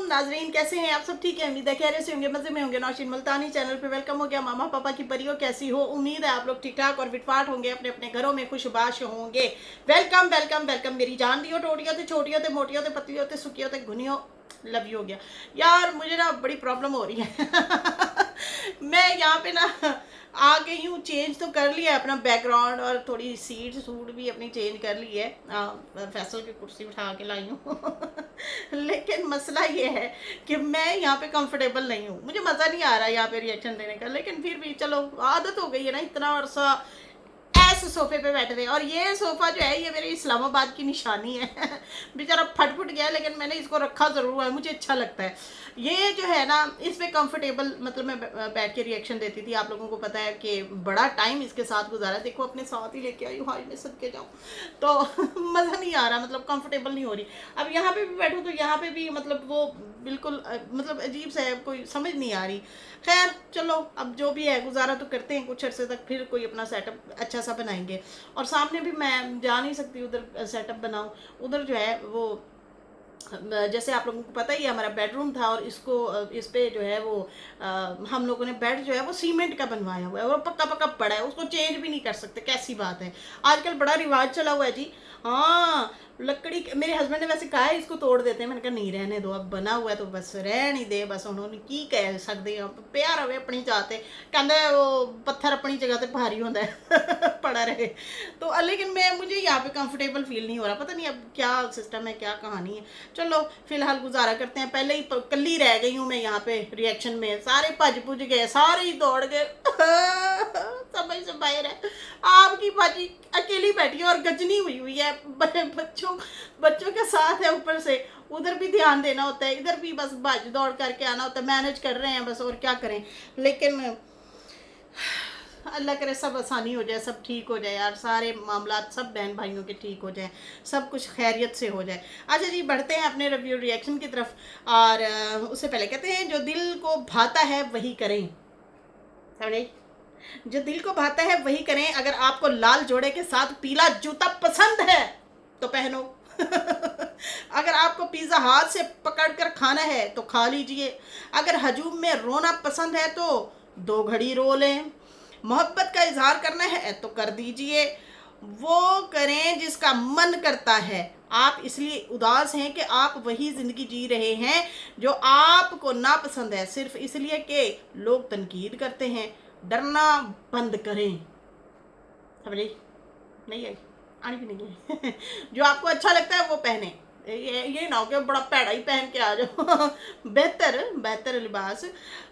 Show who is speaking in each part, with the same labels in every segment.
Speaker 1: नाजरीन, कैसे हैं आप सब? ठीक है, उम्मीद है खैरियत से होंगे, मजे में होंगे। नौशीन मुल्तानी चैनल पे वेलकम हो गया। मामा पापा की परियों कैसी हो? उम्मीद है आप लोग ठीक ठाक और फिटफाट होंगे, अपने अपने घरों में खुशबाश होंगे। Welcome welcome welcome. मेरी जान दियो, टोटियों ते छोटियों ते मोटियों ते पतलियों ते सुखियों ते घुनियों, लव यू हो गया यार। मुझे ना बड़ी प्रॉब्लम हो रही है मैं यहाँ पे ना आ गई हूँ, चेंज तो कर लिया अपना बैकग्राउंड और थोड़ी सीट सूट भी अपनी चेंज कर ली है। फैसल की कुर्सी उठा के लाई हूँ लेकिन मसला ये है कि मैं यहाँ पे कंफर्टेबल नहीं हूँ, मुझे मज़ा नहीं आ रहा यहाँ पे रिएक्शन देने का। लेकिन फिर भी चलो, आदत हो गई है ना, इतना अरसा ऐसे सोफे पे बैठे थे। और ये सोफ़ा जो है ये मेरे इस्लामाबाद की निशानी है बेचारा फट फुट गया, लेकिन मैंने इसको रखा ज़रूर है, मुझे अच्छा लगता है। ये जो है ना, इस पे कंफर्टेबल मतलब मैं बैठ के रिएक्शन देती थी। आप लोगों को पता है कि बड़ा टाइम इसके साथ गुजारा। देखो अपने साथ ही लेके आई हूँ, हाय मैं सद के जाऊँ तो मज़ा नहीं आ रहा, मतलब कंफर्टेबल नहीं हो रही। अब यहाँ पे भी बैठूँ तो यहाँ पे भी मतलब वो बिल्कुल मतलब अजीब सा है, कोई समझ नहीं आ रही। खैर चलो, अब जो भी है गुजारा तो करते हैं कुछ अर्से तक, फिर कोई अपना सेटअप अच्छा सा बनाएंगे। और सामने भी मैं जा नहीं सकती उधर सेटअप बनाऊँ, उधर जो है वो जैसे आप लोगों को पता ही है हमारा बेडरूम था, और इसको इस पे जो है वो हम लोगों ने बेड जो है वो सीमेंट का बनवाया हुआ है और पक्का पक्का पड़ा है, उसको चेंज भी नहीं कर सकते। कैसी बात है, आजकल बड़ा रिवाज चला हुआ है जी। हाँ, लकड़ी मेरे हस्बैंड ने वैसे कहा है इसको तोड़ देते हैं, मैंने कहा नहीं रहने दो, अब बना हुआ है तो बस रहने ही दे। बस उन्होंने की कह सकते हैं, ਪਿਆ रहे अपनी चाहते कहते वो पत्थर अपनी जगह ते भारी होता है पड़ा रहे तो। लेकिन मुझे यहाँ पे कंफर्टेबल फील नहीं हो रहा, पता नहीं अब क्या सिस्टम है, क्या कहानी है। चलो फिलहाल गुजारा करते हैं। पहले ही कल्ली रह गई हूँ मैं यहाँ पे रिएक्शन में, सारे भज भुज गए, सारे ही दौड़ गए समझ से बाहर है। आपकी बाजी अकेली बैठी है और गजनी हुई हुई है, बच्चों के साथ है, ऊपर से उधर भी ध्यान देना होता है, इधर भी बस भज दौड़ करके आना होता है। मैनेज कर रहे हैं बस, और क्या करें। लेकिन अल्लाह करे सब आसानी हो जाए, सब ठीक हो जाए यार, सारे मामला सब बहन भाइयों के ठीक हो जाए, सब कुछ खैरियत से हो जाए। अच्छा जी, बढ़ते हैं अपने रिव्यू रिएक्शन की तरफ। और उससे पहले कहते हैं जो दिल को भाता है वही करें, समझे? जो दिल को भाता है वही करें। अगर आपको लाल जोड़े के साथ पीला जूता पसंद है तो पहनो अगर आपको पिज़्ज़ा हाथ से पकड़कर खाना है तो खा लीजिए। अगर हजूम में रोना पसंद है तो 2 घड़ी रो लें। मोहब्बत का इजहार करना है तो कर दीजिए। वो करें जिसका मन करता है। आप इसलिए उदास हैं कि आप वही ज़िंदगी जी रहे हैं जो आपको नापसंद है, सिर्फ इसलिए कि लोग तनकीद करते हैं। डरना बंद करें। समझे? नहीं आई, आनी भी नहीं है जो आपको अच्छा लगता है वो पहने, ये ना हो कि बड़ा पैड़ा ही पहन के आ जाओ बेहतर बेहतर लिबास।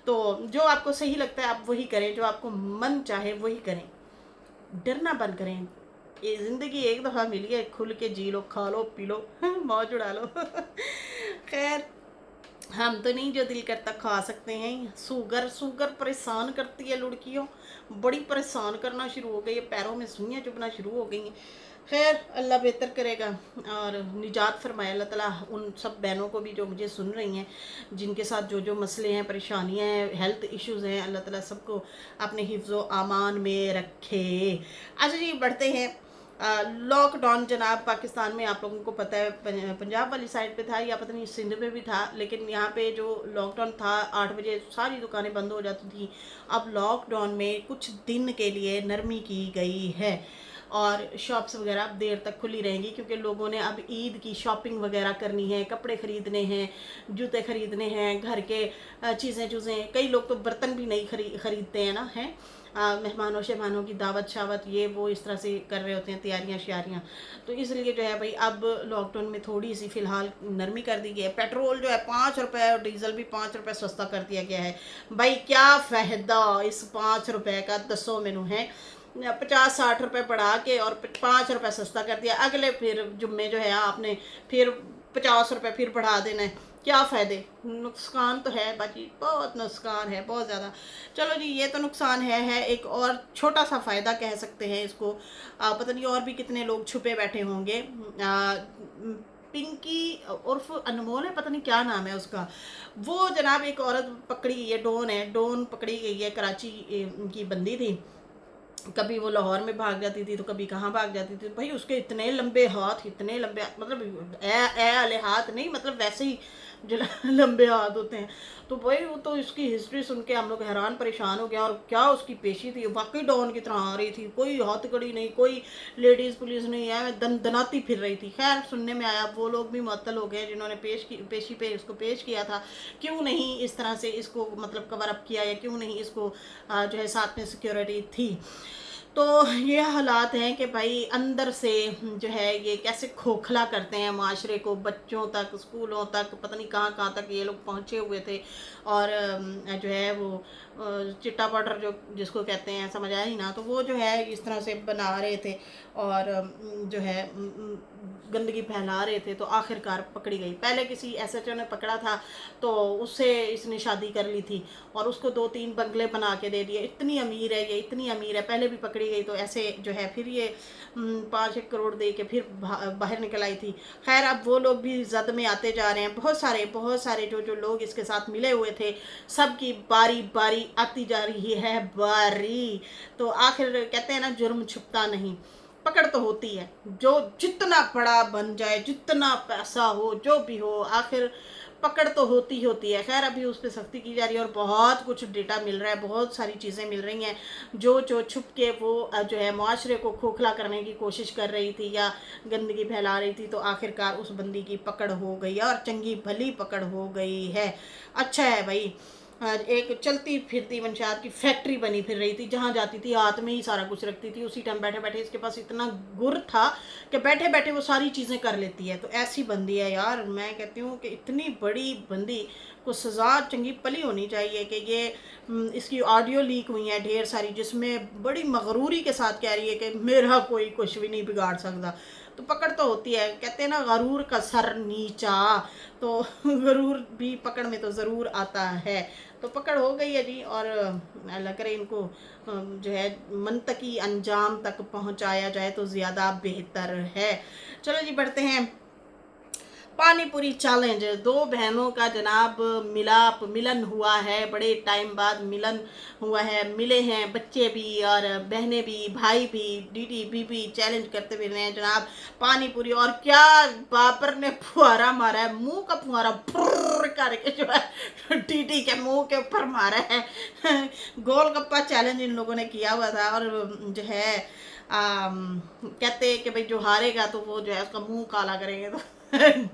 Speaker 1: तो जो आपको सही लगता है आप वही करें, जो आपको मन चाहे वही करें। डरना बंद करें। ये ज़िंदगी एक दफ़ा मिली है, खुल के जी लो, खा लो, पी लो मौज उड़ा लो खैर, हम तो नहीं जो दिल करता खा सकते हैं। सूगर सूगर परेशान करती है लड़कियों, बड़ी परेशान करना शुरू हो गई है, पैरों में सुइयाँ चुभना शुरू हो गई हैं। खैर अल्लाह बेहतर करेगा और निजात फरमाए अल्लाह ताला उन सब बहनों को भी जो मुझे सुन रही हैं, जिनके साथ जो जो मसले हैं, परेशानियां हैं, हेल्थ इश्यूज़ हैं, अल्लाह ताला सबको अपने हिफ्ज़ व आमान में रखे। अच्छा जी, बढ़ते हैं। लॉकडाउन जनाब पाकिस्तान में आप लोगों को पता है पंजाब वाली साइड पे था या पता नहीं सिंध में भी था, लेकिन यहाँ पे जो लॉकडाउन था 8 बजे सारी दुकानें बंद हो जाती थी। अब लॉकडाउन में कुछ दिन के लिए नरमी की गई है और शॉप्स वगैरह अब देर तक खुली रहेंगी, क्योंकि लोगों ने अब ईद की शॉपिंग वगैरह करनी है, कपड़े ख़रीदने हैं, जूते ख़रीदने हैं, घर के चीज़ें। कई लोग तो बर्तन भी नहीं ख़रीदते हैं ना, हैं मेहमानों शहमानों की दावत शावत ये वो इस तरह से कर रहे होते हैं, तैयारियां श्यारियाँ। तो इसलिए जो है भाई अब लॉकडाउन में थोड़ी सी फ़िलहाल नरमी कर दी गई है। पेट्रोल जो है 5 रुपये और डीजल भी 5 रुपये सस्ता कर दिया गया है। भाई क्या फ़ायदा इस 5 रुपये का, दसों मैनू है 50-60 रुपये बढ़ा के और 5 रुपये सस्ता कर दिया। अगले फिर जुम्मे जो है आपने फिर 50 रुपये फिर बढ़ा देना है, क्या फ़ायदे। नुकसान तो है बाकी, बहुत नुकसान है, बहुत ज़्यादा। चलो जी, ये तो नुकसान है। एक और छोटा सा फ़ायदा कह सकते हैं इसको। पता नहीं और भी कितने लोग छुपे बैठे होंगे। पिंकी उर्फ अनमोल है, पता नहीं क्या नाम है उसका, वो जनाब एक औरत पकड़ी गई है, डोन पकड़ी गई है, कराची की बंदी थी। कभी वो लाहौर में भाग जाती थी तो कभी कहाँ भाग जाती थी। भाई उसके इतने लंबे हाथ, इतने लंबे, मतलब ए वाले हाथ नहीं, मतलब वैसे ही जो लंबे हाथ होते हैं। तो भाई वो तो इसकी हिस्ट्री सुन के हम लोग हैरान परेशान हो गया, और क्या उसकी पेशी थी, वाकई डॉन की तरह आ रही थी, कोई हथकड़ी नहीं, कोई लेडीज़ पुलिस नहीं है, दनाती फिर रही थी। खैर सुनने में आया वो लोग भी मुअत्तल हो गए जिन्होंने पेशी पे इसको पेश किया था, क्यों नहीं इस तरह से इसको मतलब कवर अप किया, या क्यों नहीं इसको जो है साथ में सिक्योरिटी थी। तो ये हालात हैं कि भाई अंदर से जो है ये कैसे खोखला करते हैं माशरे को, बच्चों तक, स्कूलों तक, पता नहीं कहाँ कहाँ तक ये लोग पहुँचे हुए थे। और जो है वो चिट्टा पाउडर जो जिसको कहते हैं, समझ आया ही ना, तो वो जो है इस तरह से बना रहे थे और जो है गंदगी फैला रहे थे। तो आखिरकार पकड़ी गई। पहले किसी एसएचओ ने पकड़ा था तो उससे इसने शादी कर ली थी और उसको 2-3 बंगले बना के दे दिए। इतनी अमीर है ये, इतनी अमीर है। पहले भी पकड़ी गई तो ऐसे जो है फिर ये 5-1 करोड़ दे के फिर बाहर निकल आई थी। खैर अब वो लोग भी जद में आते जा रहे हैं। बहुत सारे जो लोग इसके साथ मिले हुए थे, सबकी बारी बारी आती जा रही है बारी। तो आखिर कहते हैं ना, जुर्म छुपता नहीं, पकड़ तो होती है। जो जितना बड़ा बन जाए, जितना पैसा हो, जो भी हो, आखिर पकड़ तो होती है। खैर अभी उस पर सख्ती की जा रही है और बहुत कुछ डेटा मिल रहा है, बहुत सारी चीज़ें मिल रही हैं। जो छुप के वो जो है मुआशरे को खोखला करने की कोशिश कर रही थी या गंदगी फैला रही थी, तो आखिरकार उस बंदी की पकड़ हो गई है और चंगी भली पकड़ हो गई है। अच्छा है भाई, एक चलती फिरती मंशात की फैक्ट्री बनी फिर रही थी, जहाँ जाती थी हाथ में ही सारा कुछ रखती थी। उसी टाइम बैठे बैठे इसके पास इतना गुर था कि बैठे बैठे वो सारी चीज़ें कर लेती है। तो ऐसी बंदी है यार। मैं कहती हूँ कि इतनी बड़ी बंदी को सज़ा चंगी पली होनी चाहिए कि ये इसकी ऑडियो लीक हुई है ढेर सारी, जिसमें बड़ी मगरूरी के साथ कह रही है कि मेरा कोई कुछ भी नहीं बिगाड़ सकता। तो पकड़ तो होती है। कहते हैं ना, गरूर का सर नीचा, तो गरूर भी पकड़ में तो ज़रूर आता है। तो पकड़ हो गई है जी, और अल्लाह करे इनको जो है मंतकी अंजाम तक पहुंचाया जाए तो ज़्यादा बेहतर है। चलो जी बढ़ते हैं। पानी पूरी चैलेंज, 2 बहनों का जनाब मिलन हुआ है, बड़े टाइम बाद मिलन हुआ है, मिले हैं बच्चे भी और बहनें भी, भाई भी। डीडी बीबी चैलेंज करते हुए हैं जनाब पानी पूरी। और क्या बाबर ने फुहारा मारा है, मुंह का फुहारा फुर्र करके जो है डीडी के मुंह के ऊपर मारा है। गोलगप्पा चैलेंज इन लोगों ने किया हुआ था, और जो है कहते हैं कि भाई जो हारेगा तो वो जो है उसका मुंह काला करेंगे। तो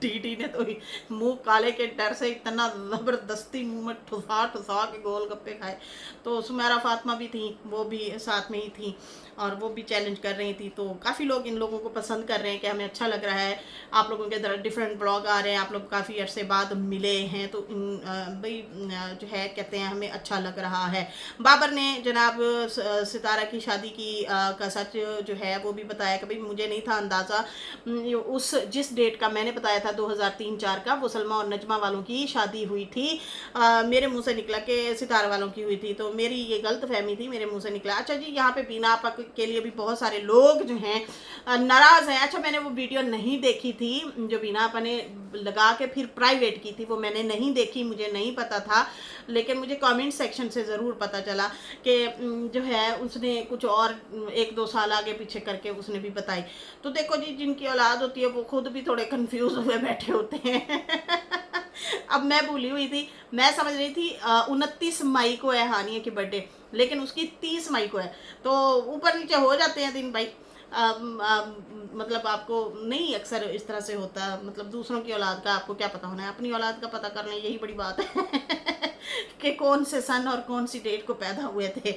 Speaker 1: डीडी ने तो मुंह काले के डर से इतना ज़बरदस्ती मुंह में ठुसा ठुसा के गोलगप्पे खाए। तो सुमेरा फातिमा भी थी, वो भी साथ में ही थी और वो भी चैलेंज कर रही थी। तो काफ़ी लोग इन लोगों को पसंद कर रहे हैं कि हमें अच्छा लग रहा है, आप लोगों के डिफरेंट ब्लॉग आ रहे हैं, आप लोग काफ़ी अरसे बाद मिले हैं, तो भाई जो है कहते हैं हमें अच्छा लग रहा है। बाबर ने जनाब सितारा की शादी की का सच जो है वो भी बताया कि भाई मुझे नहीं था अंदाज़ा, उस जिस डेट का मैंने बताया था 2003-4 का, वो सलमा और नजमा वालों की शादी हुई थी। मेरे मुंह से निकला कि सितारा वालों की हुई थी, तो मेरी ये गलत फहमी थी, मेरे मुंह से निकला। अच्छा जी, यहाँ पे बीना आपा के लिए भी बहुत सारे लोग जो हैं नाराज़ हैं। अच्छा, मैंने वो वीडियो नहीं देखी थी जो बीना आपा ने लगा के फिर प्राइवेट की थी, वो मैंने नहीं देखी, मुझे नहीं पता था, लेकिन मुझे कमेंट सेक्शन से ज़रूर पता चला कि जो है उसने कुछ और 1-2 साल आगे पीछे करके उसने भी बताई। तो देखो जी, जिनकी औलाद होती है वो खुद भी थोड़े कंफ्यूज हुए बैठे होते हैं। अब मैं भूली हुई थी, मैं समझ रही थी 29 मई को है हानिया की बर्थडे, लेकिन उसकी 30 मई को है। तो ऊपर नीचे हो जाते हैं दिन भाई। मतलब आपको नहीं अक्सर इस तरह से होता, मतलब दूसरों की औलाद का आपको क्या पता होना है, अपनी औलाद का पता करना यही बड़ी बात है कि कौन से सन और कौन सी डेट को पैदा हुए थे।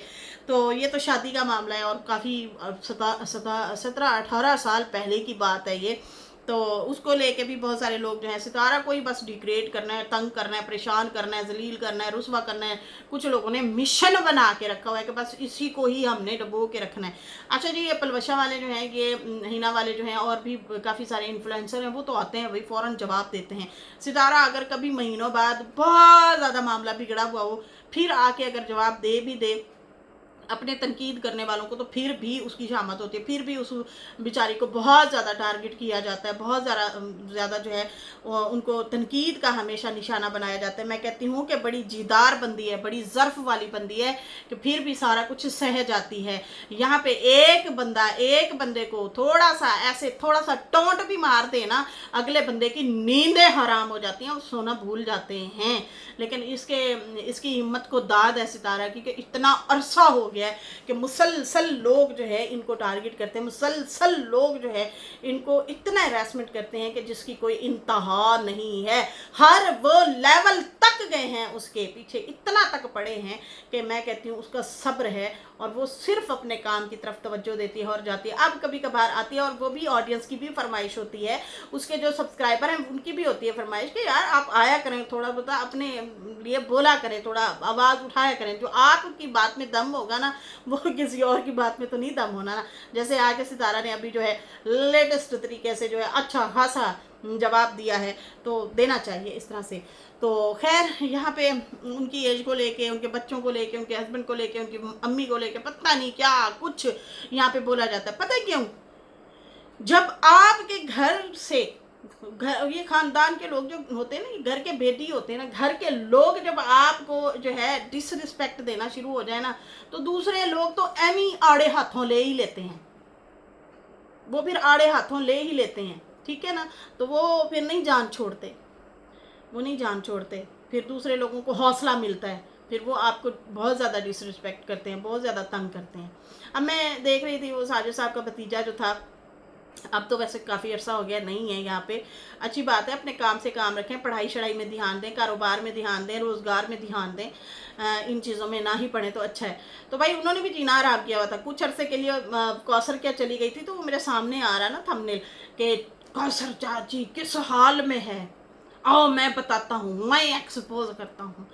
Speaker 1: तो ये तो शादी का मामला है और काफ़ी 17-18 साल पहले की बात है ये। तो उसको लेके भी बहुत सारे लोग जो हैं सितारा को ही बस डिग्रेड करना है, तंग करना है, परेशान करना है, जलील करना है, रुस्वा करना है। कुछ लोगों ने मिशन बना के रखा हुआ है कि बस इसी को ही हमने डबो के रखना है। अच्छा जी, ये पलवशा वाले जो हैं, ये हिना वाले जो हैं, और भी काफ़ी सारे इन्फ्लुएंसर हैं, वो तो आते हैं भाई फ़ौरन जवाब देते हैं। सितारा अगर कभी महीनों बाद बहुत ज़्यादा मामला बिगड़ा हुआ हो, फिर आके अगर जवाब दे भी दे, अपने तनकीद करने वालों को तो फिर भी उसकी शामत होती है, फिर भी उस बेचारी को बहुत ज़्यादा टारगेट किया जाता है, बहुत ज़्यादा जो है उनको तनकीद का हमेशा निशाना बनाया जाता है। मैं कहती हूँ कि बड़ी जीदार बंदी है, बड़ी ज़र्फ वाली बंदी है कि फिर भी सारा कुछ सह जाती है। यहाँ पे एक बंदे को थोड़ा सा ऐसे थोड़ा सा टोंट भी मार दे ना, अगले बंदे की नींदें हराम हो जाती हैं, वो सोना भूल जाते हैं। लेकिन इसकी हिम्मत को दाद है सितारा की कि इतना अरसा हो गया है कि मुसलसल लोग जो है इनको टारगेट करते हैं, मुसलसल लोग जो है इनको इतना हैरेसमेंट करते हैं कि जिसकी कोई इंतहा नहीं है। हर वो लेवल तक गए हैं, उसके पीछे इतना तक पड़े हैं कि मैं कहती हूँ उसका सब्र है और वो सिर्फ अपने काम की तरफ तवज्जो देती है और जाती है। अब कभी कभार आती है और वो भी ऑडियंस की भी फरमाइश होती है, उसके जो सब्सक्राइबर हैं उनकी भी होती है फरमाइश कि यार आप आया करें, थोड़ा बहुत अपने लिए बोला करें, थोड़ा आवाज़ उठाया करें। जो आपकी बात में दम होगा ना, वो किसी और की बात में तो नहीं दम होना ना। जैसे आगे सितारा ने अभी जो है लेटेस्ट तरीके से जो है अच्छा खासा जवाब दिया है, तो देना चाहिए इस तरह से। तो खैर यहाँ पे उनकी एज को लेके, उनके बच्चों को लेके, उनके हस्बैंड को लेके, उनकी अम्मी को लेके पता नहीं क्या कुछ यहाँ पे बोला जाता है। पता है क्यों? जब आपके घर से ये खानदान के लोग जो होते हैं ना, घर के बेटी होते हैं ना, घर के लोग जब आपको जो है डिसरिस्पेक्ट देना शुरू हो जाए ना, तो दूसरे लोग तो एमी आड़े हाथों ले ही लेते हैं, वो फिर आड़े हाथों ले ही लेते हैं, ठीक है ना। तो वो फिर नहीं जान छोड़ते, वो नहीं जान छोड़ते, फिर दूसरे लोगों को हौसला मिलता है, फिर वो आपको बहुत ज़्यादा डिसरिस्पेक्ट करते हैं, बहुत ज़्यादा तंग करते हैं। अब मैं देख रही थी वो साजिद साहब का भतीजा जो था, अब तो वैसे काफ़ी अरसा हो गया नहीं है यहाँ पे। अच्छी बात है, अपने काम से काम रखें, पढ़ाई शढ़ाई में ध्यान दें, कारोबार में ध्यान दें, रोज़गार में ध्यान दें, इन चीज़ों में ना ही पढ़ें तो अच्छा है। तो भाई उन्होंने भी जीना आराम किया हुआ था। कुछ अरसे के लिए कौसर क्या चली गई थी, तो वो मेरे सामने आ रहा ना थंबनेल कि कौसर चाची किस हाल में है, आओ मैं बताता हूँ, मैं एक्सपोज करता हूँ।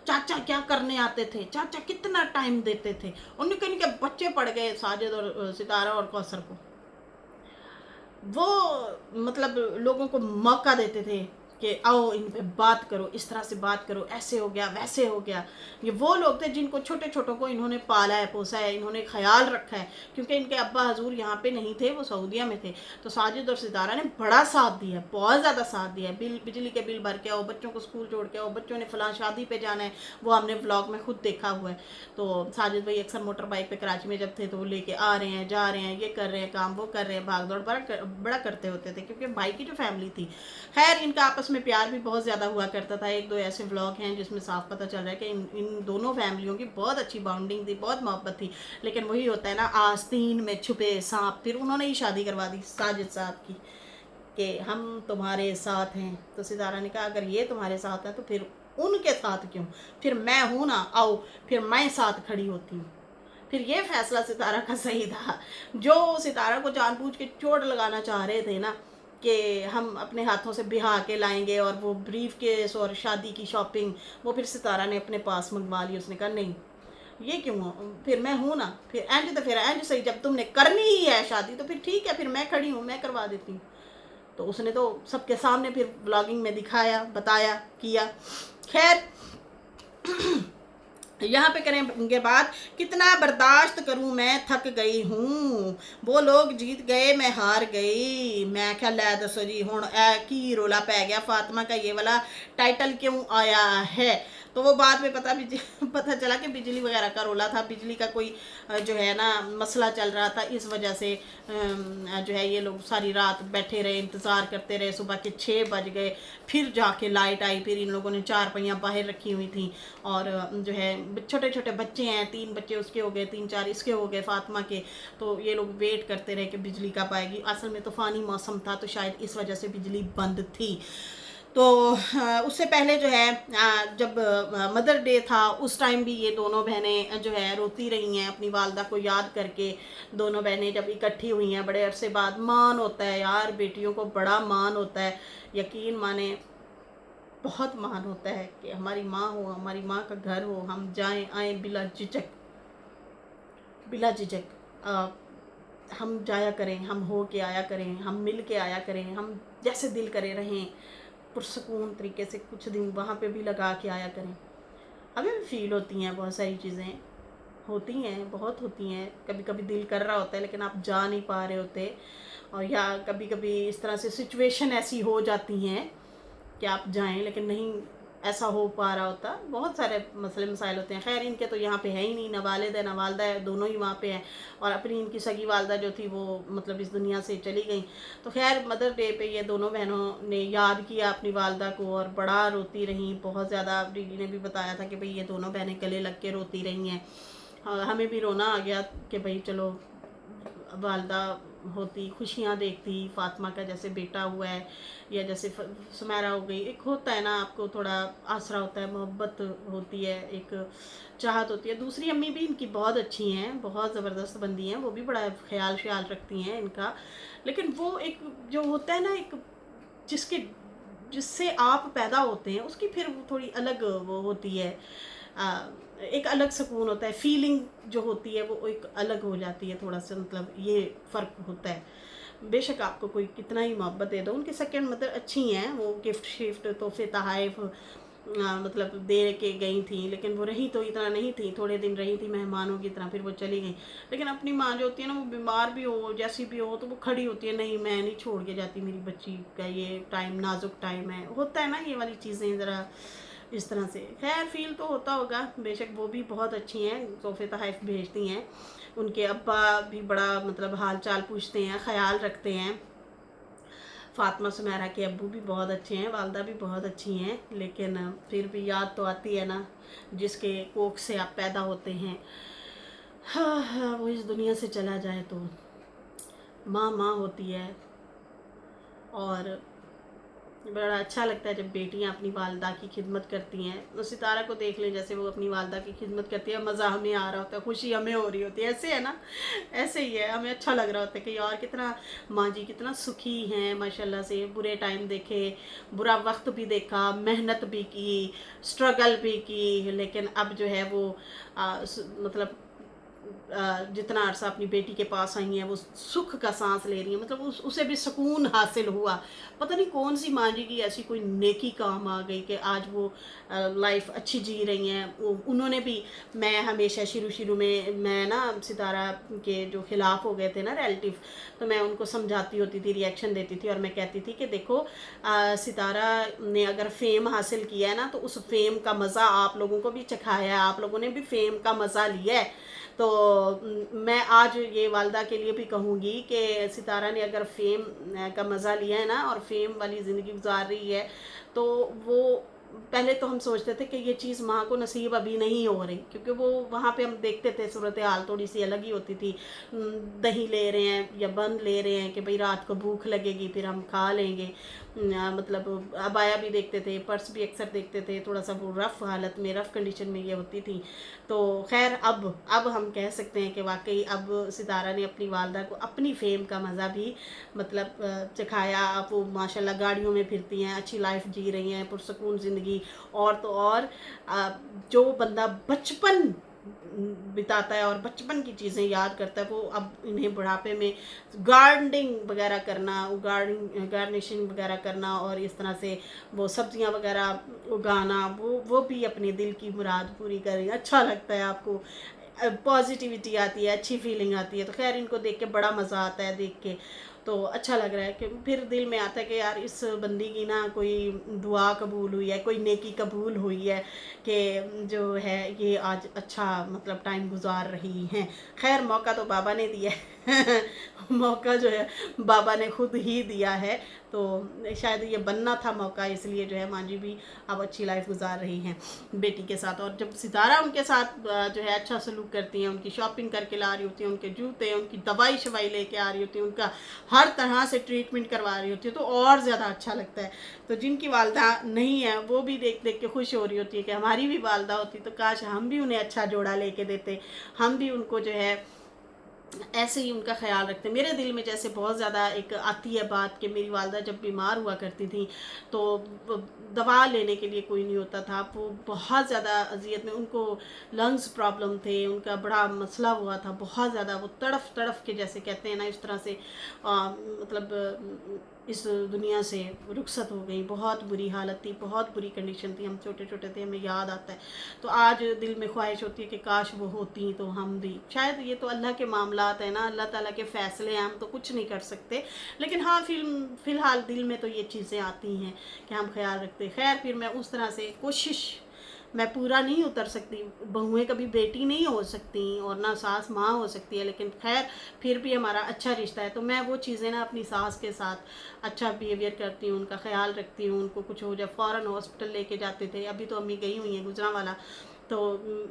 Speaker 1: चाचा क्या करने आते थे, चाचा कितना टाइम देते थे, उनके बच्चे पड़ गए साजिद और सितारा और कौसर को। वो मतलब लोगों को मौका देते थे कि आओ इन पे बात करो, इस तरह से बात करो, ऐसे हो गया वैसे हो गया। ये वो लोग थे जिनको छोटे छोटों को इन्होंने पाला है, पोसा है, इन्होंने ख्याल रखा है, क्योंकि इनके अब्बा हजूर यहाँ पे नहीं थे, वो सऊदीया में थे। तो साजिद और सितारा ने बड़ा साथ दिया, बहुत ज़्यादा साथ दिया। बिजली के बिल भर के आओ, बच्चों को स्कूल छोड़ के आओ, बच्चों ने फलां शादी पे जाना है, वो हमने व्लॉग में खुद देखा हुआ है। तो साजिद भाई अक्सर मोटर बाइक पे कराची में जब थे तो वो लेके आ रहे हैं, जा रहे हैं, ये कर रहे हैं काम, वो कर रहे हैं, भाग दौड़ बड़ा करते होते थे, क्योंकि भाई की जो फैमिली थी। खैर इनका आपस में प्यार भी बहुत ज़्यादा हुआ करता था। एक दो ऐसे व्लॉग हैं जिसमें साफ पता चल रहा है कि इन दोनों फैमिलियों की बहुत अच्छी बॉन्डिंग थी, बहुत मोहब्बत थी। लेकिन वही होता है ना, आस्तीन में छुपे सांप। फिर उन्होंने ही शादी करवा दी साजिद साहब की कि हम तुम्हारे साथ हैं। तो सितारा ने कहा अगर ये तुम्हारे साथ है तो फिर उनके साथ क्यों, फिर मैं हूँ ना, आओ फिर मैं साथ खड़ी होती हूँ। फिर ये फैसला सितारा का सही था। जो सितारा को जानबूझ के चोट लगाना चाह रहे थे ना कि हम अपने हाथों से बिहा के लाएंगे और वो ब्रीफ केस और शादी की शॉपिंग, वो फिर सितारा ने अपने पास मंगवा ली। उसने कहा नहीं ये क्यों हो, फिर मैं हूँ ना, फिर एंड सही, जब तुमने करनी ही है शादी तो फिर ठीक है, फिर मैं खड़ी हूँ, मैं करवा देती हूँ। तो उसने तो सबके सामने फिर ब्लॉगिंग में दिखाया, बताया, किया। खैर यहाँ पे करेंगे बात, कितना बर्दाश्त करूँ मैं थक गई हूँ, वो लोग जीत गए मैं हार गई। मैं क्या लै दसो जी हुण की रोला पै गया, फातिमा का ये वाला टाइटल क्यों आया है। तो वो बाद में पता चला कि बिजली वगैरह का रोला था, बिजली का कोई जो है ना मसला चल रहा था, इस वजह से जो है ये लोग सारी रात बैठे रहे, इंतज़ार करते रहे। सुबह के 6 बज गए, फिर जाके लाइट आई, फिर इन लोगों ने 4 पहियाँ बाहर रखी हुई थी। और जो है छोटे छोटे बच्चे हैं, 3 बच्चे उसके हो गए, 3-4 इसके हो गए, फातिमा के। तो ये लोग वेट करते रहे कि बिजली कब आएगी। असल में तूफ़ानी मौसम था तो शायद इस वजह से बिजली बंद थी। तो उससे पहले जो है जब मदर डे था उस टाइम भी ये दोनों बहनें जो है रोती रही हैं अपनी वालदा को याद करके। दोनों बहनें जब इकट्ठी हुई हैं बड़े अरसे बाद, मान होता है यार, बेटियों को बड़ा मान होता है, यकीन माने बहुत मान होता है कि हमारी माँ हो, हमारी माँ का घर हो, हम जाएं आएँ बिला झिझक, बिला झिझक हम जाया करें, हम हो के आया करें, हम मिल के आया करें, हम जैसे दिल करे रहें, पुरसकून तरीके से कुछ दिन वहाँ पे भी लगा के आया करें। हमें भी फील होती हैं बहुत सारी चीज़ें, होती हैं, बहुत होती हैं। कभी कभी दिल कर रहा होता है लेकिन आप जा नहीं पा रहे होते, और या कभी कभी इस तरह से सिचुएशन ऐसी हो जाती हैं कि आप जाएं लेकिन नहीं ऐसा हो पा रहा होता। बहुत सारे मसले मसाइल होते हैं। खैर इनके तो यहाँ पे है ही नहीं, ना वालिद है ना वालदा है, दोनों ही वहाँ पे हैं। और अपनी इनकी सगी वालदा जो थी वो मतलब इस दुनिया से चली गई। तो खैर मदर डे पे ये दोनों बहनों ने याद किया अपनी वालदा को और बड़ा रोती रहीं बहुत ज़्यादा। दीदी ने भी बताया था कि भाई ये दोनों बहनें गले लग के रोती रही हैं। हमें भी रोना आ गया कि भाई चलो वालदा होती, खुशियाँ देखती, फातिमा का जैसे बेटा हुआ है या जैसे सुमेरा हो गई। एक होता है ना, आपको थोड़ा आसरा होता है, मोहब्बत होती है, एक चाहत होती है। दूसरी अम्मी भी इनकी बहुत अच्छी हैं, बहुत ज़बरदस्त बंदी हैं, वो भी बड़ा ख्याल ख्याल रखती हैं इनका। लेकिन वो एक जो होता है ना, एक जिसके जिससे आप पैदा होते हैं उसकी फिर वो थोड़ी अलग वो होती है। आ, एक अलग सुकून होता है, फीलिंग जो होती है वो एक अलग हो जाती है थोड़ा सा, मतलब ये फ़र्क होता है। बेशक आपको कोई कितना ही मोहब्बत दे दो, उनकी सेकंड मदर अच्छी हैं, वो गिफ्ट शिफ्ट तोहफे तहाइफ मतलब दे के गई थी, लेकिन वो रही तो इतना नहीं थी, थोड़े दिन रही थी मेहमानों की तरह, फिर वो चली गई। लेकिन अपनी माँ जो होती है ना, वो बीमार भी हो जैसी भी हो तो वो खड़ी होती है, नहीं मैं नहीं छोड़ के जाती, मेरी बच्ची का ये टाइम नाजुक टाइम है, होता है ना ये वाली चीज़ें ज़रा इस तरह से। खैर फील तो होता होगा, बेशक वो भी बहुत अच्छी हैं, तोहफे तहाइफ भेजती हैं। उनके अब्बा भी बड़ा मतलब हाल चाल पूछते हैं, ख्याल रखते हैं। फातिमा सुमेरा के अब्बू भी बहुत अच्छे हैं, वालदा भी बहुत अच्छी हैं, लेकिन फिर भी याद तो आती है ना, जिसके कोख से आप पैदा होते हैं। हाँ हाँ, वो इस दुनिया से चला जाए तो माँ माँ होती है। और बड़ा अच्छा लगता है जब बेटियां अपनी वालदा की खिदमत करती हैं। तो सितारा को देख लें, जैसे वो अपनी वालदा की खिदमत करती है, मज़ा हमें आ रहा होता है, खुशी हमें हो रही होती है, ऐसे है ना, ऐसे ही है, हमें अच्छा लग रहा होता है कि यार कितना माँ जी कितना सुखी हैं माशाल्लाह से। बुरे टाइम देखे, बुरा वक्त भी देखा, मेहनत भी की, स्ट्रगल भी की, लेकिन अब जो है वो मतलब जितना अरसा अपनी बेटी के पास आई हैं वो सुख का सांस ले रही हैं, मतलब उसे भी सुकून हासिल हुआ। पता नहीं कौन सी माँ जी की ऐसी कोई नेकी काम आ गई कि आज वो लाइफ अच्छी जी रही हैं। उन्होंने भी, मैं हमेशा शुरू शुरू में मैं ना सितारा के जो खिलाफ हो गए थे ना रिलेटिव, तो मैं उनको समझाती होती थी, रिएक्शन देती थी, और मैं कहती थी कि देखो सितारा ने अगर फेम हासिल किया है ना, तो उस फेम का मज़ा आप लोगों को भी चखाया है, आप लोगों ने भी फेम का मज़ा लिया है। तो मैं आज ये वालदा के लिए भी कहूँगी कि सितारा ने अगर फेम का मज़ा लिया है ना और फेम वाली ज़िंदगी गुजार रही है, तो वो पहले तो हम सोचते थे कि ये चीज़ माँ को नसीब अभी नहीं हो रही, क्योंकि वो वहाँ पे हम देखते थे सूरत हाल थोड़ी सी अलग ही होती थी। दही ले रहे हैं या बंद ले रहे हैं कि भाई रात को भूख लगेगी फिर हम खा लेंगे। मतलब अबाया भी देखते थे, पर्स भी अक्सर देखते थे, थोड़ा सा वो रफ़ हालत में, रफ़ कंडीशन में ये होती थी। तो खैर अब हम कह सकते हैं कि वाकई अब सितारा ने अपनी वालदा को अपनी फेम का मज़ा भी मतलब चखाया। अब वो माशाल्लाह गाड़ियों में फिरती हैं, अच्छी लाइफ जी रही हैं, पुरसकून ज़िंदगी। और तो और जो बंदा बचपन बिताता है और बचपन की चीज़ें याद करता है, वो अब इन्हें बुढ़ापे में गार्डनिंग वगैरह करना, गार्निशिंग वगैरह करना और इस तरह से वो सब्जियां वगैरह उगाना, वो भी अपने दिल की मुराद पूरी करें। अच्छा लगता है, आपको पॉजिटिविटी आती है, अच्छी फीलिंग आती है। तो खैर इनको देख के बड़ा मज़ा आता है, देख के तो अच्छा लग रहा है कि फिर दिल में आता है कि यार इस बंदी की ना कोई दुआ कबूल हुई है, कोई नेकी कबूल हुई है, कि जो है ये आज अच्छा मतलब टाइम गुजार रही हैं। खैर मौका तो बाबा ने दिया है मौका जो है बाबा ने खुद ही दिया है, तो शायद ये बनना था मौका, इसलिए जो है माँ जी भी अब अच्छी लाइफ गुजार रही हैं बेटी के साथ। और जब सितारा उनके साथ जो है अच्छा सलूक करती हैं, उनकी शॉपिंग करके ला रही होती हैं, उनके जूते, उनकी दवाई शवाई लेके आ रही होती है, उनका हर तरह से ट्रीटमेंट करवा रही होती है, तो और ज़्यादा अच्छा लगता है। तो जिनकी वालदा नहीं है वो भी देख देख के खुश हो रही होती है कि हमारी भी वालदा होती तो काश हम भी उन्हें अच्छा जोड़ा लेके देते, हम भी उनको जो है ऐसे ही उनका ख्याल रखते। मेरे दिल में जैसे बहुत ज़्यादा एक आती है बात कि मेरी वालदा जब बीमार हुआ करती थी तो दवा लेने के लिए कोई नहीं होता था, वो बहुत ज़्यादा अजियत में, उनको लंग्स प्रॉब्लम थे, उनका बड़ा मसला हुआ था बहुत ज़्यादा, वो तड़फ तड़फ के जैसे कहते हैं ना इस तरह से मतलब इस दुनिया से रुखसत हो गई। बहुत बुरी हालत थी, बहुत बुरी कंडीशन थी, हम छोटे छोटे थे, हमें याद आता है। तो आज दिल में ख्वाहिश होती है कि काश वो होती तो हम भी, शायद ये तो अल्लाह के मामलात है ना, अल्लाह ताला के फ़ैसले हैं, हम तो कुछ नहीं कर सकते। लेकिन हाँ, फ़िलहाल दिल में तो ये चीज़ें आती हैं कि हम ख्याल रखते। खैर फिर मैं उस तरह से कोशिश, मैं पूरा नहीं उतर सकती, बहुएं कभी बेटी नहीं हो सकती और ना सास माँ हो सकती है, लेकिन खैर फिर भी हमारा अच्छा रिश्ता है। तो मैं वो चीज़ें ना अपनी सास के साथ अच्छा बिहेवियर करती हूँ, उनका ख्याल रखती हूँ, उनको कुछ हो जाए फ़ौरन हॉस्पिटल लेके जाते थे। अभी तो अम्मी गई हुई हैं गुजरांवाला, तो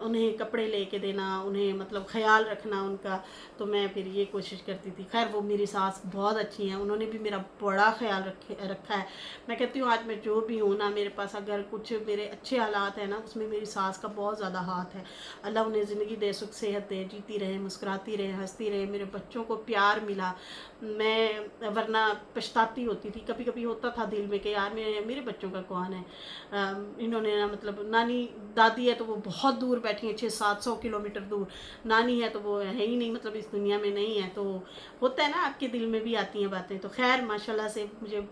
Speaker 1: उन्हें कपड़े लेके देना, उन्हें मतलब ख्याल रखना उनका, तो मैं फिर ये कोशिश करती थी। खैर वो मेरी सास बहुत अच्छी हैं, उन्होंने भी मेरा बड़ा ख्याल रखा है। मैं कहती हूँ आज मैं जो भी हूँ ना, मेरे पास अगर कुछ मेरे अच्छे हालात हैं ना, उसमें मेरी सास का बहुत ज़्यादा हाथ है। अल्लाह उन्हें ज़िंदगी दे, सुख सेहत दे, जीती रहे, मुस्कुराती रहे, हंसती रहे, मेरे बच्चों को प्यार मिला। मैं वरना पछताती होती थी, कभी कभी होता था दिल में कि यार मेरे बच्चों का कौन है। इन्होंने ना मतलब नानी दादी है तो वो बहुत दूर बैठी हैं, 600-700 किलोमीटर दूर, नानी है तो वो है ही नहीं, मतलब इस दुनिया में नहीं है। तो होता है ना, आपके दिल में भी आती हैं बातें। तो खैर माशाल्लाह से मुझे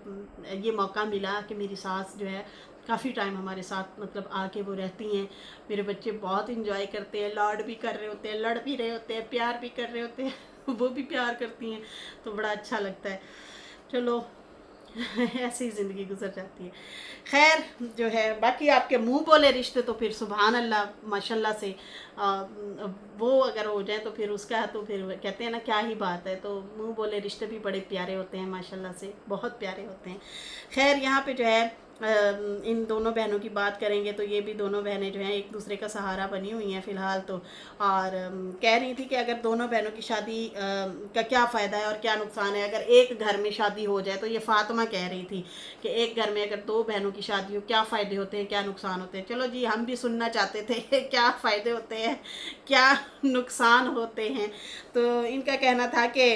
Speaker 1: ये मौका मिला कि मेरी सास जो है काफ़ी टाइम हमारे साथ मतलब आके वो रहती हैं। मेरे बच्चे बहुत इंजॉय करते हैं, लाड भी कर रहे होते हैं, लड़ भी रहे होते हैं, प्यार भी कर रहे होते हैं वो भी प्यार करती हैं, तो बड़ा अच्छा लगता है। चलो ऐसे ही ज़िंदगी गुजर जाती है। खैर जो है बाकी आपके मुंह बोले रिश्ते तो फिर सुभान अल्लाह माशाल्लाह से वो अगर हो जाए तो फिर उसका तो फिर कहते हैं ना क्या ही बात है। तो मुंह बोले रिश्ते भी बड़े प्यारे होते हैं माशाल्लाह से, बहुत प्यारे होते हैं। खैर यहाँ पे जो है इन दोनों बहनों की बात करेंगे तो ये भी दोनों बहनें जो हैं एक दूसरे का सहारा बनी हुई हैं फ़िलहाल तो। और कह रही थी कि अगर दोनों बहनों की शादी का क्या फ़ायदा है और क्या नुकसान है अगर एक घर में शादी हो जाए। तो ये फ़ातिमा कह रही थी कि एक घर में अगर दो बहनों की शादी हो क्या फ़ायदे होते हैं, क्या नुकसान होते हैं। चलो जी हम भी सुनना चाहते थे क्या फ़ायदे होते हैं, क्या नुकसान होते हैं। तो इनका कहना था कि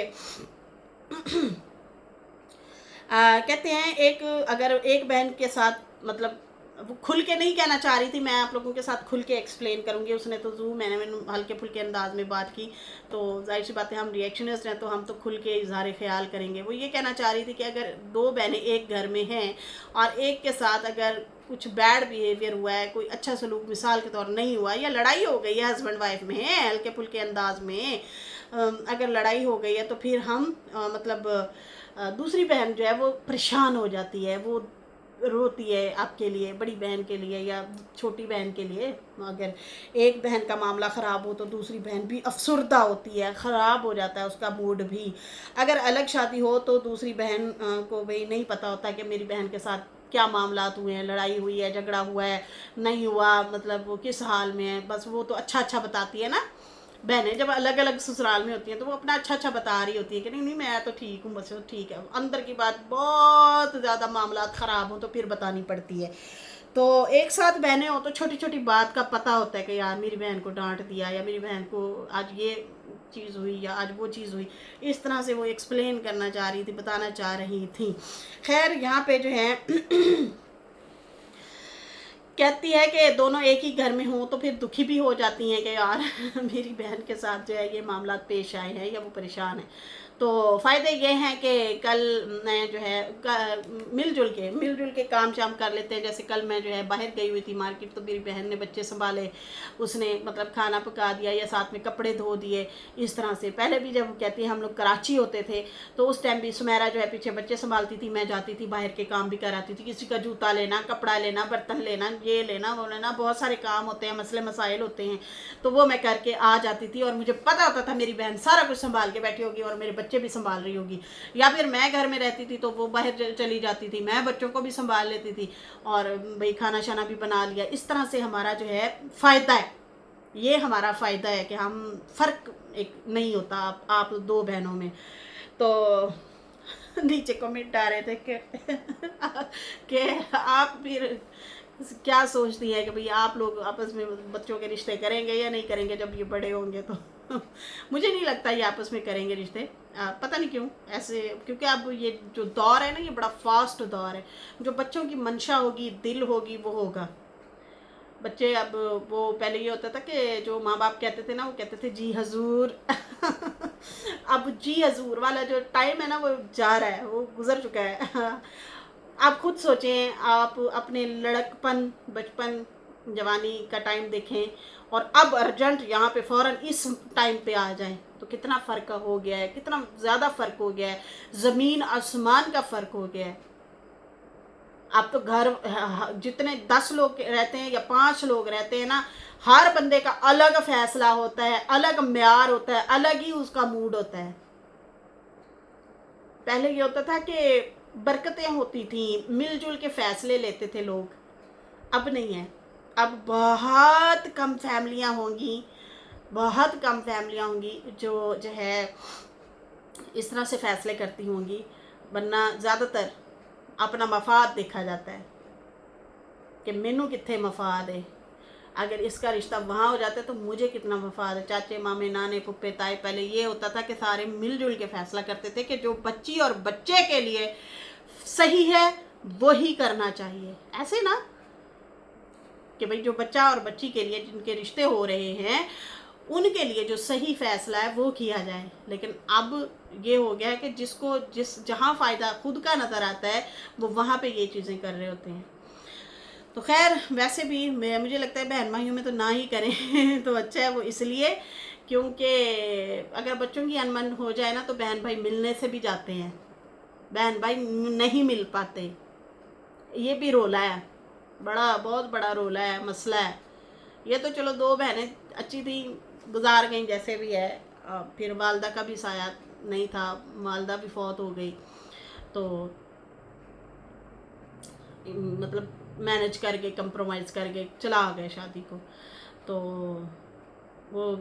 Speaker 1: कहते हैं एक अगर एक बहन के साथ मतलब वो खुल के नहीं कहना चाह रही थी, मैं आप लोगों के साथ खुल के एक्सप्लेन करूंगी। उसने तो मैंने हल्के फुल्के अंदाज में बात की, तो जाहिर सी बात है हम रिएक्शनिस्ट हैं तो हम तो खुल के इजहार ख्याल करेंगे। वो ये कहना चाह रही थी कि अगर दो बहनें एक घर में हैं और एक के साथ अगर कुछ बैड बिहेवियर हुआ है, कोई अच्छा सलूक मिसाल के तौर नहीं हुआ, या लड़ाई हो गई है हस्बैंड वाइफ में हल्के फुल्के अंदाज में, अगर लड़ाई हो गई है तो फिर हम मतलब दूसरी बहन जो है वो परेशान हो जाती है, वो रोती है आपके लिए, बड़ी बहन के लिए या छोटी बहन के लिए। अगर एक बहन का मामला ख़राब हो तो दूसरी बहन भी अफसरदा होती है, ख़राब हो जाता है उसका मूड भी। अगर अलग शादी हो तो दूसरी बहन को भाई नहीं पता होता कि मेरी बहन के साथ क्या मामलात हुए हैं, लड़ाई हुई है, झगड़ा हुआ है, नहीं हुआ, मतलब वो किस हाल में है, बस वो तो अच्छा अच्छा बताती है ना। बहनें जब अलग अलग ससुराल में होती हैं तो वो अपना अच्छा अच्छा बता रही होती है कि नहीं नहीं मैं तो ठीक हूँ, बस ठीक है। अंदर की बात बहुत ज़्यादा मामला ख़राब हो तो फिर बतानी पड़ती है। तो एक साथ बहनें हो तो छोटी छोटी बात का पता होता है कि यार मेरी बहन को डांट दिया, या मेरी बहन को आज ये चीज़ हुई, या आज वो चीज़ हुई। इस तरह से वो एक्सप्लेन करना चाह रही थी, बताना चाह रही थी। खैर यहाँ पे जो है कहती है कि दोनों एक ही घर में हों तो फिर दुखी भी हो जाती हैं कि यार मेरी बहन के साथ जो है ये मामला पेश आए हैं या वो परेशान है। तो फ़ायदे ये हैं कि कल मैं जो है मिलजुल के काम शाम कर लेते हैं। जैसे कल मैं जो है बाहर गई हुई थी मार्केट, तो मेरी बहन ने बच्चे संभाले, उसने मतलब खाना पका दिया या साथ में कपड़े धो दिए। इस तरह से पहले भी जब कहती है हम लोग कराची होते थे तो उस टाइम भी सुमेरा जो है पीछे बच्चे संभालती थी, मैं जाती थी बाहर के काम भी कराती थी, किसी का जूता लेना, कपड़ा लेना, बर्तन लेना, ये लेना वो लेना, बहुत सारे काम होते हैं, मसले मसाइल होते हैं, तो वो मैं करके आ जाती थी। और मुझे पता होता था मेरी बहन सारा कुछ संभाल के बैठी होगी और मेरे बच्चे भी संभाल रही होगी। या फिर मैं घर में रहती थी तो वो बाहर चली जाती थी, मैं बच्चों को भी संभाल लेती थी और भाई खाना शाना भी बना लिया। इस तरह से हमारा जो है फ़ायदा है, ये हमारा फ़ायदा है कि हम फ़र्क एक नहीं होता आप दो बहनों में। तो नीचे कमेंट आ रहे थे कि आप फिर क्या सोचती है कि भाई आप लोग आपस में बच्चों के रिश्ते करेंगे या नहीं करेंगे जब ये बड़े होंगे तो मुझे नहीं लगता ये आपस में करेंगे रिश्ते। पता नहीं क्यों ऐसे, क्योंकि अब ये जो दौर है ना ये बड़ा फास्ट दौर है। जो बच्चों की मंशा होगी, दिल होगी, वो होगा। बच्चे अब वो पहले ये होता था कि जो माँ बाप कहते थे ना वो कहते थे जी हजूर अब जी हजूर वाला जो टाइम है ना, वो जा रहा है, वो गुजर चुका है। आप खुद सोचें, आप अपने लड़कपन, बचपन, जवानी का टाइम देखें और अब अर्जेंट यहाँ पे फ़ौरन इस टाइम पे आ जाएं, तो कितना फ़र्क हो गया है, कितना ज़्यादा फ़र्क हो गया है, ज़मीन आसमान का फ़र्क हो गया है। आप तो घर जितने 10 लोग रहते हैं या 5 लोग रहते हैं ना, हर बंदे का अलग फैसला होता है, अलग म्यार होता है, अलग ही उसका मूड होता है। पहले ये होता था कि बरकतें होती थी, मिलजुल के फैसले लेते थे लोग, अब नहीं है। अब बहुत कम फैमिलियां होंगी, बहुत कम फैमिलियां होंगी जो है इस तरह से फैसले करती होंगी, वरना ज़्यादातर अपना मफाद देखा जाता है कि मैनू कितने मफाद है, अगर इसका रिश्ता वहाँ हो जाता है तो मुझे कितना मफाद है। चाचे, मामे, नाने, पुप्पे, ताए, पहले ये होता था कि सारे मिलजुल के फैसला करते थे कि जो बच्ची और बच्चे के लिए सही है वही करना चाहिए। ऐसे ना कि भाई जो बच्चा और बच्ची के लिए जिनके रिश्ते हो रहे हैं उनके लिए जो सही फैसला है वो किया जाए। लेकिन अब ये हो गया है कि जिसको जहाँ फ़ायदा खुद का नज़र आता है वो वहाँ पे ये चीज़ें कर रहे होते हैं। तो खैर, वैसे भी मुझे लगता है बहन भाइयों में तो ना ही करें तो अच्छा है। वो इसलिए क्योंकि अगर बच्चों की अनबन हो जाए ना तो बहन भाई मिलने से भी जाते हैं, बहन भाई नहीं मिल पाते। ये भी रोला है, बहुत बड़ा रोला है, मसला है। ये तो चलो 2 बहनें अच्छी थी, गुजार गई जैसे भी है। फिर वालदा का भी साया नहीं था, वालदा भी फौत हो गई, तो मतलब मैनेज करके कंप्रोमाइज़ करके चला आ गए शादी को। तो वो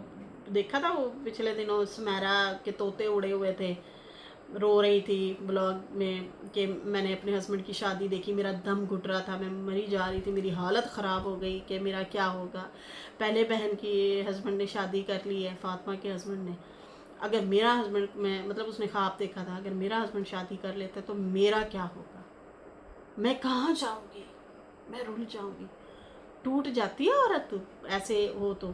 Speaker 1: देखा था, वो पिछले दिनों सुमेरा के तोते उड़े हुए थे, रो रही थी ब्लॉग में कि मैंने अपने हस्बैंड की शादी देखी, मेरा दम घुट रहा था, मैं मरी जा रही थी, मेरी हालत ख़राब हो गई कि मेरा क्या होगा। पहले बहन की हस्बैंड ने शादी कर ली है, फातिमा के हस्बैंड ने। अगर मेरा हस्बैंड, मैं मतलब उसने ख्वाब देखा था, अगर मेरा हस्बैंड शादी कर लेता तो मेरा क्या होगा, मैं कहाँ जाऊँगी, मैं रुल जाऊँगी। टूट जाती है औरत ऐसे हो तो,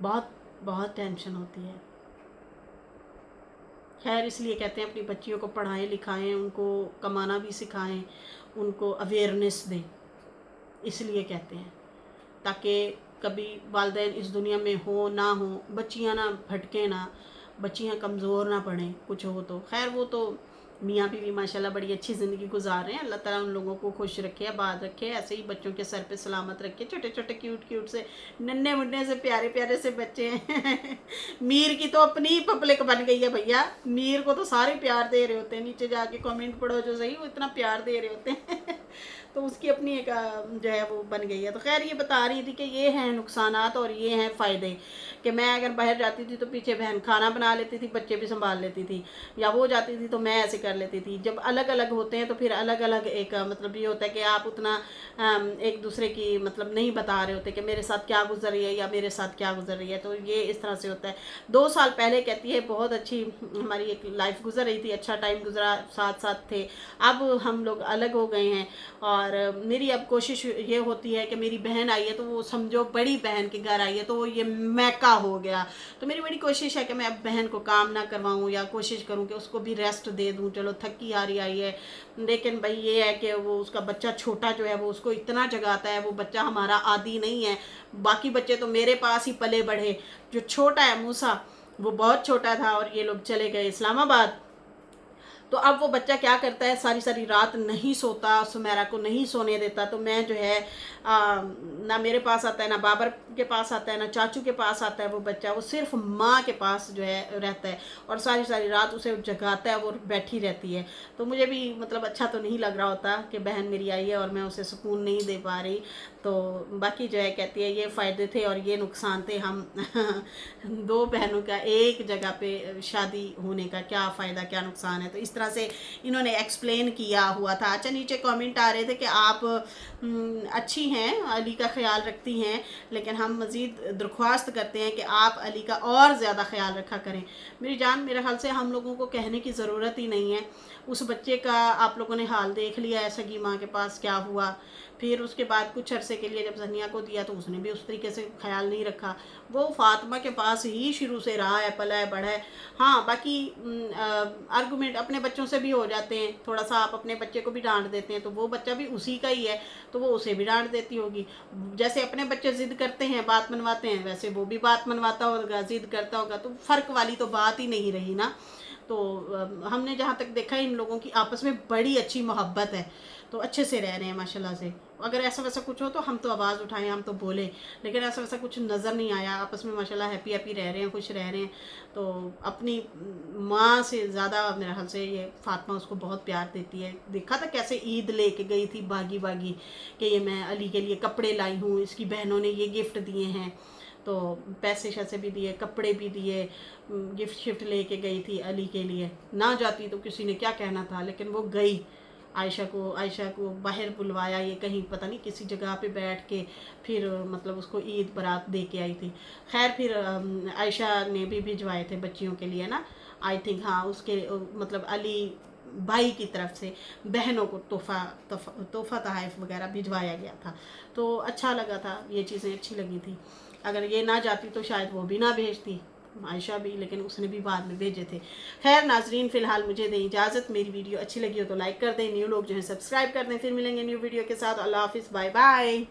Speaker 1: बहुत बहुत टेंशन होती है। खैर, इसलिए कहते हैं अपनी बच्चियों को पढ़ाएं लिखाएं, उनको कमाना भी सिखाएं, उनको अवेयरनेस दें, इसलिए कहते हैं ताकि कभी वालिदैन इस दुनिया में हो ना हो, बच्चियां ना भटकें, ना बच्चियां कमज़ोर ना पड़ें कुछ हो तो। खैर, वो तो मियाँ बीवी माशाल्लाह बड़ी अच्छी ज़िंदगी गुजार रहे हैं, अल्लाह ताला उन लोगों को खुश रखे, आबाद रखे, ऐसे ही बच्चों के सर पे सलामत रखे। छोटे छोटे क्यूट से नन्हे मुन्ने से प्यारे प्यारे से बच्चे हैं। मीर की तो अपनी ही पब्लिक बन गई है भैया, मीर को तो सारे प्यार दे रहे होते हैं, नीचे जाके कमेंट पढ़ो जो सही, वो इतना प्यार दे रहे होते हैं। तो उसकी अपनी एक जो है वो बन गई है। तो खैर, ये बता रही थी कि ये हैं नुकसानात और ये हैं फ़ायदे, कि मैं अगर बाहर जाती थी तो पीछे बहन खाना बना लेती थी, बच्चे भी संभाल लेती थी, या वो जाती थी तो मैं ऐसे कर लेती थी। जब अलग अलग होते हैं तो फिर अलग अलग एक मतलब ये होता है कि आप उतना एक दूसरे की मतलब नहीं बता रहे होते कि मेरे साथ क्या गुजर रही है या मेरे साथ क्या गुजर रही है। तो ये इस तरह से होता है। 2 साल पहले कहती है बहुत अच्छी हमारी एक लाइफ गुजर रही थी, अच्छा टाइम गुजरा, साथ साथ थे। अब हम लोग अलग हो गए हैं और मेरी अब कोशिश ये होती है कि मेरी बहन आई है तो वो समझो बड़ी बहन के घर आई है तो वो ये मैका हो गया। तो मेरी बड़ी कोशिश है कि मैं अब बहन को काम ना करवाऊँ, या कोशिश करूँ कि उसको भी रेस्ट दे दूँ। चलो थकी हारी आई है, लेकिन भाई ये है कि वो उसका बच्चा छोटा जो है वो उसको इतना जगाता है। वो बच्चा हमारा आदी नहीं है, बाकी बच्चे तो मेरे पास ही पले बढ़े। जो छोटा है मूसा, वो बहुत छोटा था और ये लोग चले गए इस्लामाबाद। तो अब वो बच्चा क्या करता है, सारी सारी रात नहीं सोता, सुमेरा को नहीं सोने देता। तो मैं जो है ना मेरे पास आता है, ना बाबर के पास आता है, ना चाचू के पास आता है। वो बच्चा वो सिर्फ माँ के पास जो है रहता है और सारी सारी रात उसे जगाता है, वो बैठी रहती है। तो मुझे भी मतलब अच्छा तो नहीं लग रहा होता कि बहन मेरी आई है और मैं उसे सुकून नहीं दे पा रही। तो बाकी जो है कहती है ये फ़ायदे थे और ये नुकसान थे। हम 2 बहनों का एक जगह पे शादी होने का क्या फ़ायदा क्या नुकसान है। तो इस तरह से इन्होंने एक्सप्लेन किया हुआ था। अच्छा, नीचे कमेंट आ रहे थे कि आप अच्छी हैं, अली का ख्याल रखती हैं, लेकिन हम मज़ीद दरख्वास्त करते हैं कि आप अली का और ज़्यादा ख्याल रखा करें। मेरी जान, मेरे ख्याल से हम लोगों को कहने की ज़रूरत ही नहीं है। उस बच्चे का आप लोगों ने हाल देख लिया है, सगी माँ के पास क्या हुआ। फिर उसके बाद कुछ अरसे के लिए जब जनिया को दिया तो उसने भी उस तरीके से ख्याल नहीं रखा, वो फातिमा के पास ही शुरू से रहा है, पला है, बढ़ा है। हाँ बाकी आर्गूमेंट अपने बच्चों से भी हो जाते हैं, थोड़ा सा आप अपने बच्चे को भी डांट देते हैं तो वो बच्चा भी उसी का ही है, तो वो उसे भी डांट देती होगी। जैसे अपने बच्चे जिद करते हैं, बात मनवाते हैं, वैसे वो भी बात मनवाता होगा, जिद करता होगा, तो फ़र्क वाली तो बात ही नहीं रही ना। तो हमने जहाँ तक देखा है इन लोगों की आपस में बड़ी अच्छी मोहब्बत है, तो अच्छे से रह रहे हैं माशाल्लाह से। अगर ऐसा वैसा कुछ हो तो हम तो आवाज़ उठाएं, हम तो बोले, लेकिन ऐसा वैसा कुछ नज़र नहीं आया। आपस में माशाल्लाह हैप्पी हैप्पी रह रहे हैं, खुश रह रहे हैं। तो अपनी माँ से ज़्यादा मेरे ख्याल से ये फातिमा उसको बहुत प्यार देती है। देखा था कैसे ईद लेके गई थी भागी भागी कि ये मैं अली के लिए कपड़े लाई हूँ, इसकी बहनों ने ये गिफ्ट दिए हैं, तो पैसे शैसे भी दिए, कपड़े भी दिए, गिफ्ट शिफ्ट लेके गई थी अली के लिए। ना जाती तो किसी ने क्या कहना था, लेकिन वो गई। आयशा को बाहर बुलवाया, ये कहीं पता नहीं किसी जगह पे बैठ के फिर मतलब उसको ईद बारात दे के आई थी। खैर फिर आयशा ने भी भिजवाए थे बच्चियों के लिए ना, आई थिंक, हाँ उसके मतलब अली भाई की तरफ से बहनों को तोहफा तोहफ़ा वगैरह भिजवाया गया था। तो अच्छा लगा था, ये चीज़ें अच्छी लगी थी। अगर ये ना जाती तो शायद वो भी ना भेजती आयशा भी, लेकिन उसने भी बाद में भेजे थे। खैर नाजरीन, फ़िलहाल मुझे दें इजाज़त। मेरी वीडियो अच्छी लगी हो तो लाइक कर दें, न्यू लोग जो हैं सब्सक्राइब कर दें। फिर मिलेंगे न्यू वीडियो के साथ। अल्लाह हाफिज़, बाय बाय।